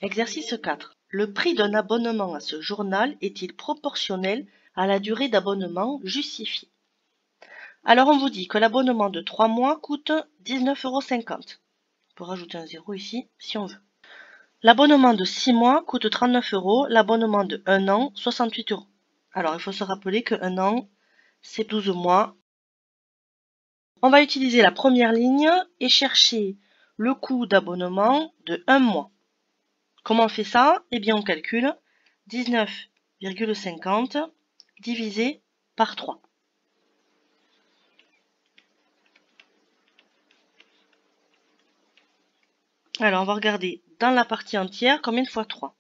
Exercice 4. Le prix d'un abonnement à ce journal est-il proportionnel à la durée d'abonnement justifiée? Alors on vous dit que l'abonnement de 3 mois coûte 19,50 €. On peut rajouter un 0 ici si on veut. L'abonnement de 6 mois coûte 39 €, l'abonnement de 1 an 68 €. Alors il faut se rappeler que 1 an c'est 12 mois. On va utiliser la première ligne et chercher le coût d'abonnement de 1 mois. Comment on fait ça? Eh bien on calcule 19,50 divisé par 3. Alors on va regarder dans la partie entière combien de fois 3.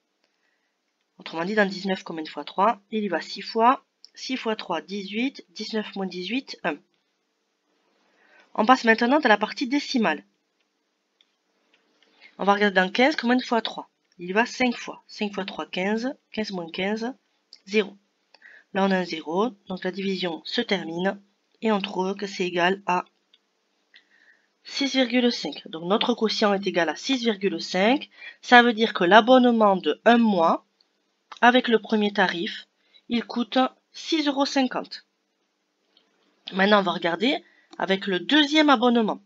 Autrement dit dans 19 combien de fois 3? Il y va 6 fois. 6 fois 3, 18. 19 moins 18, 1. On passe maintenant à la partie décimale. On va regarder dans 15 combien de fois 3. Il y va 5 fois. 5 fois 3, 15. 15 moins 15, 0. Là on a un 0, donc la division se termine et on trouve que c'est égal à 6,5. Donc notre quotient est égal à 6,5. Ça veut dire que l'abonnement de 1 mois, avec le premier tarif, il coûte 6,50 €. Maintenant on va regarder avec le deuxième abonnement.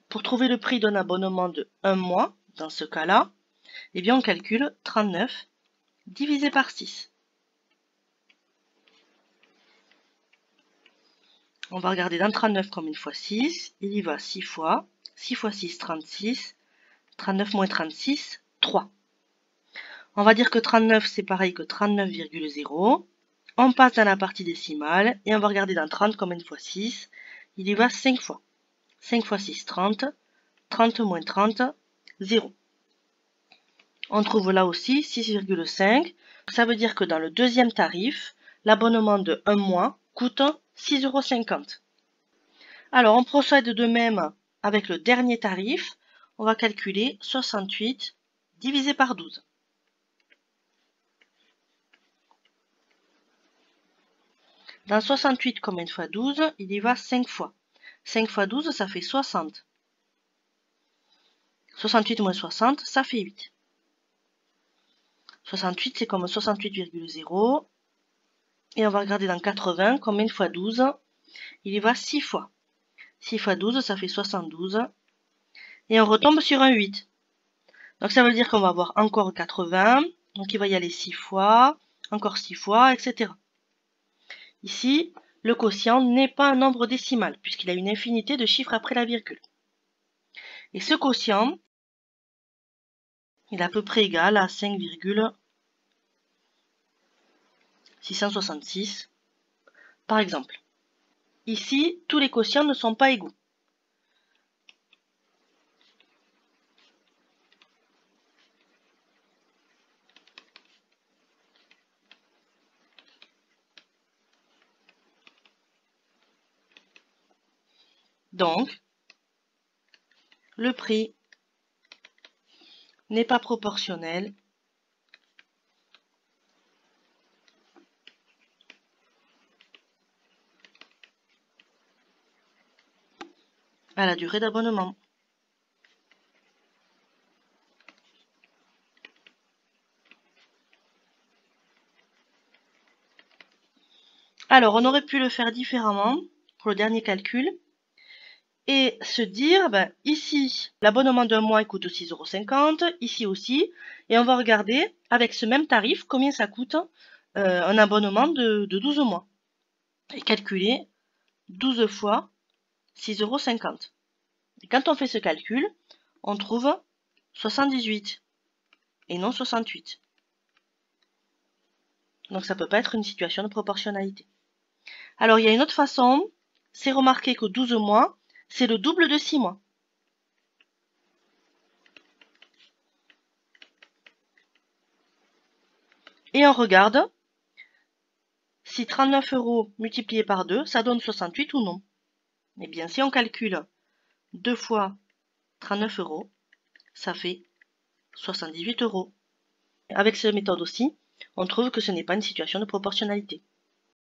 Pour trouver le prix d'un abonnement de 1 mois, dans ce cas-là, eh bien on calcule 39 divisé par 6. On va regarder dans 39 combien de fois 6. Il y va 6 fois. 6 fois 6, 36. 39 moins 36, 3. On va dire que 39 c'est pareil que 39,0. On passe dans la partie décimale et on va regarder dans 30 combien de fois 6. Il y va 5 fois. 5 fois 6, 30. 30 moins 30, 0. On trouve là aussi 6,5. Ça veut dire que dans le deuxième tarif, l'abonnement de 1 mois coûte 6,50 €. Alors on procède de même avec le dernier tarif. On va calculer 68 divisé par 12. Dans 68, combien de fois 12? Il y va 5 fois. 5 fois 12, ça fait 60. 68 moins 60, ça fait 8. 68, c'est comme 68,0. Et on va regarder dans 80, combien de fois 12? Il y va 6 fois. 6 fois 12, ça fait 72. Et on retombe sur un 8. Donc ça veut dire qu'on va avoir encore 80. Donc il va y aller 6 fois, encore 6 fois, etc. Ici, le quotient n'est pas un nombre décimal, puisqu'il a une infinité de chiffres après la virgule. Et ce quotient, il est à peu près égal à 5,666, par exemple. Ici, tous les quotients ne sont pas égaux. Donc, le prix n'est pas proportionnel à la durée d'abonnement. Alors, on aurait pu le faire différemment pour le dernier calcul et se dire, ici, l'abonnement d'un mois coûte 6,50 €, ici aussi, et on va regarder avec ce même tarif combien ça coûte un abonnement de 12 mois. Et calculer 12 fois 6,50 €. Et quand on fait ce calcul, on trouve 78 et non 68. Donc ça ne peut pas être une situation de proportionnalité. Alors il y a une autre façon, c'est remarquer que 12 mois, c'est le double de 6 mois. Et on regarde si 39 € multiplié par 2, ça donne 68 ou non. Eh bien, si on calcule 2 fois 39 €, ça fait 78 €. Avec cette méthode aussi, on trouve que ce n'est pas une situation de proportionnalité.